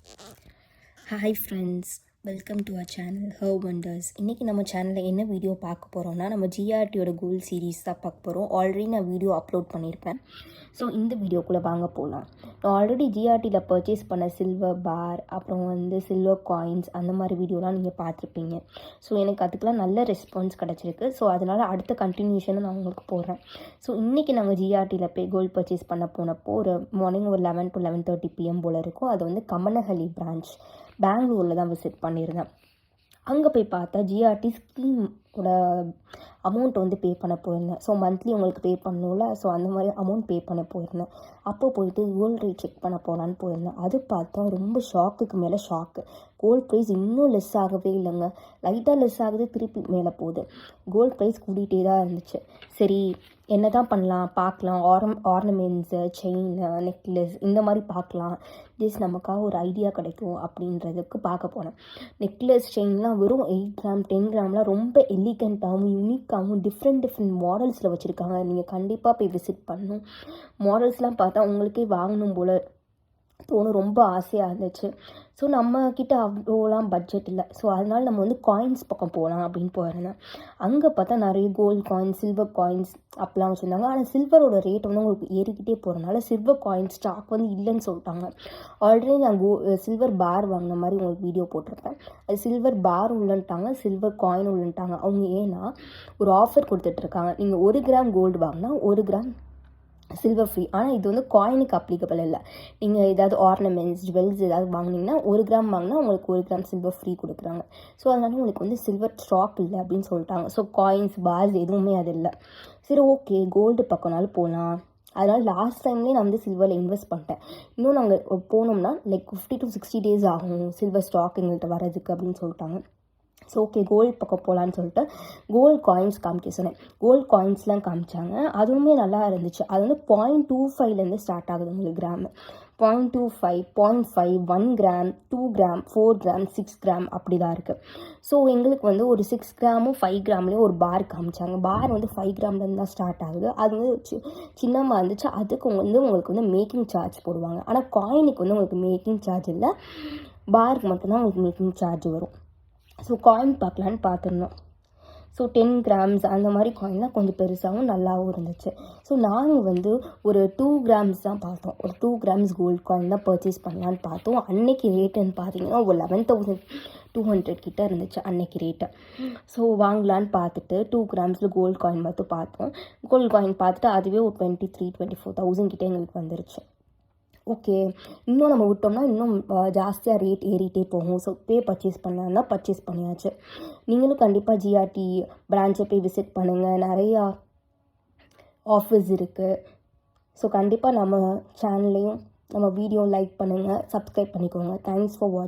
Hi friends, welcome to our channel herb wonders. இன்றைக்கி நம்ம சேனலில் என்ன வீடியோ பார்க்க போகிறோம்னா, நம்ம ஜிஆர்டியோட கோல்ட் சீரீஸ் தான் பார்க்க போகிறோம். ஆல்ரெடி நான் வீடியோ அப்லோட் பண்ணியிருப்பேன். ஸோ இந்த வீடியோக்குள்ளே வாங்க போகலாம். நான் ஆல்ரெடி ஜிஆர்டியில் பர்ச்சேஸ் பண்ண சில்வர் பார், அப்புறம் சில்வர் காயின்ஸ், அந்த மாதிரி வீடியோலாம் நீங்கள் பார்த்துருப்பீங்க. ஸோ எனக்கு அதுக்கெலாம் நல்ல ரெஸ்பான்ஸ் கிடச்சிருக்கு. ஸோ அதனால் அடுத்த கண்டினியூஷனும் நான் உங்களுக்கு போடுறேன். ஸோ இன்றைக்கி நாங்கள் ஜிஆர்டியில் போய் கோல்டு பர்ச்சேஸ் பண்ண போனப்போ ஒரு மார்னிங் ஒரு 11 to 11:30 PM போல் இருக்கும். அது கம்மனஹள்ளி பிரான்ச் பெங்களூரில் தான் விசிட் பண்ணியிருந்தேன். அங்கே போய் பார்த்தா ஜிஆர்டி ஸ்கீமோட அமௌண்ட் பே பண்ண போயிருந்தேன். ஸோ மந்த்லி உங்களுக்கு பே பண்ணணும்ல, ஸோ அந்த மாதிரி அமௌண்ட் பே பண்ண போயிருந்தேன். அப்போ போயிட்டு கோல்டு ரேட் செக் பண்ண போகலான்னு போயிருந்தேன். அது பார்த்தா ரொம்ப ஷாக்குக்கு மேலே ஷாக்கு. கோல்டு ப்ரைஸ் இன்னும் லெஸ் ஆகவே இல்லைங்க. லைட்டாக லெஸ் ஆகுது, திருப்பி மேலே போகுது. கோல்டு ப்ரைஸ் கூட்டிகிட்டே தான் இருந்துச்சு. சரி, என்ன தான் பண்ணலாம், பார்க்கலாம். ஆர்னமெண்ட்ஸு, செயின், நெக்லஸ் இந்த மாதிரி பார்க்கலாம். நமக்காக ஒரு ஐடியா கிடைக்கும் அப்படின்றதுக்கு பார்க்க போனேன். நெக்லஸ், செயின்லாம் வெறும் 8 கிராம் 10 கிராம்லாம் ரொம்ப எலிகண்ட்டாகவும் யூனிக்காகவும் டிஃப்ரெண்ட் மாடல்ஸில் வச்சுருக்காங்க. நீங்கள் கண்டிப்பாக போய் விசிட் பண்ணணும். மாடல்ஸ்லாம் பார்த்தா உங்களுக்கே வாங்கணும் போல் தோணும். ரொம்ப ஆசையாக இருந்துச்சு. ஸோ நம்மக்கிட்ட அவ்வளோலாம் பட்ஜெட் இல்லை. ஸோ அதனால் நம்ம காயின்ஸ் பக்கம் போகலாம் அப்படின்னு போயிருந்தேன். அங்கே பார்த்தா நிறைய கோல்டு காயின்ஸ், சில்வர் காயின்ஸ் அப்படிலாம் வச்சுருந்தாங்க. ஆனால் சில்வரோட ரேட் உங்களுக்கு ஏறிக்கிட்டே போகிறனால சில்வர் காயின் ஸ்டாக் இல்லைன்னு சொல்லிட்டாங்க. ஆல்ரெடி நான் சில்வர் பார் வாங்கின மாதிரி உங்களுக்கு வீடியோ போட்டிருப்பேன். அது சில்வர் பார் உள்ளன்ட்டாங்க, சில்வர் காயின் உள்ளன்ட்டாங்க. அவங்க ஏன்னா ஒரு ஆஃபர் கொடுத்துட்ருக்காங்க. நீங்கள் 1 கிராம் கோல்டு வாங்கினா 1 கிராம் சில்வர் ஃப்ரீ. ஆனால் இது காயினுக்கு அப்ளிகபிள் இல்லை. நீங்கள் ஏதாவது ஆர்னமெண்ட்ஸ், ஜுவல்ஸ் ஏதாவது வாங்கினீங்கன்னா 1 கிராம் வாங்கினா உங்களுக்கு 1 கிராம் சில்வர் ஃப்ரீ கொடுக்குறாங்க. ஸோ அதனால உங்களுக்கு சில்வர் ஸ்டாக் இல்லை அப்படின்னு சொல்லிட்டாங்க. ஸோ காயின்ஸ், பார்ஸ் எதுவுமே அது இல்லை. சரி, ஓகே, கோல்டு பக்கம்னாலும் போகலாம். அதனால் லாஸ்ட் டைம்லேயே நான் சில்வரில் இன்வெஸ்ட் பண்ணிட்டேன். இன்னும் நாங்கள் போனோம்னா 50 to 60 days ஆகும் சில்வர் ஸ்டாக் எங்கள்கிட்ட வரதுக்கு அப்படின்னு சொல்லிட்டாங்க. ஸோ ஓகே, கோல்டு பக்கம் போகலான்னு சொல்லிட்டு கோல்டு காயின்ஸ் காமிக்க சொன்னேன். கோல்டு காயின்ஸ்லாம் காமிச்சாங்க. அதுவுமே நல்லா இருந்துச்சு. அது 0.25 ஸ்டார்ட் ஆகுது உங்களுக்கு gram. 0.25, 0.5, 1 gram, 2 gram, 4 gram, 6 gram அப்படி தான் இருக்குது. ஸோ எங்களுக்கு ஒரு 6 கிராமும் 5 கிராம்லேயும் ஒரு பார் காமிச்சாங்க. பார் 5 கிராம்லேருந்து தான் ஸ்டார்ட் ஆகுது. அது சின்னமாக இருந்துச்சு. அதுக்கு உங்களுக்கு மேக்கிங் சார்ஜ் போடுவாங்க. ஆனால் காயினுக்கு உங்களுக்கு மேக்கிங் சார்ஜ் இல்லை. பாருக்கு மட்டும்தான் உங்களுக்கு மேக்கிங் சார்ஜ் வரும். ஸோ காயின் பார்க்கலான்னு பார்த்துருந்தோம். ஸோ 10 கிராம்ஸ் அந்த மாதிரி காயின்லாம் கொஞ்சம் பெருசாகவும் நல்லாவும் இருந்துச்சு. ஸோ நாங்கள் ஒரு 2 கிராம்ஸ் தான் பார்த்தோம். ஒரு 2 கிராம்ஸ் கோல்டு காயின் தான் பர்ச்சேஸ் பண்ணலான்னு பார்த்தோம். அன்னைக்கு ரேட்டுன்னு பார்த்தீங்கன்னா ஒரு 11,200 கிட்ட இருந்துச்சு அன்னைக்கு ரேட்டு. ஸோ வாங்கலான்னு பார்த்துட்டு 2 கிராம்ஸில் கோல்டு காயின் மட்டும் பார்த்தோம். கோல்டு காயின் பார்த்துட்டு அதுவே ஒரு 23,000-24,000 கிட்டே எங்களுக்கு வந்துருச்சு. ஓகே, இன்னும் நம்ம விட்டோம்னா இன்னும் ஜாஸ்தியாக ரேட் ஏறிட்டே போகும். ஸோ பர்ச்சேஸ் பண்ணலான்னா பர்ச்சேஸ் பண்ணியாச்சு. நீங்களும் கண்டிப்பாக ஜிஆர்டி பிரான்ச்சை போய் விசிட் பண்ணுங்கள். நிறையா ஆஃபர்ஸ் இருக்குது. ஸோ கண்டிப்பாக நம்ம சேனல்லையும் நம்ம வீடியோ லைக் பண்ணுங்கள், சப்ஸ்கிரைப் பண்ணிக்கோங்க. தேங்க்ஸ் ஃபார் வாட்சிங்.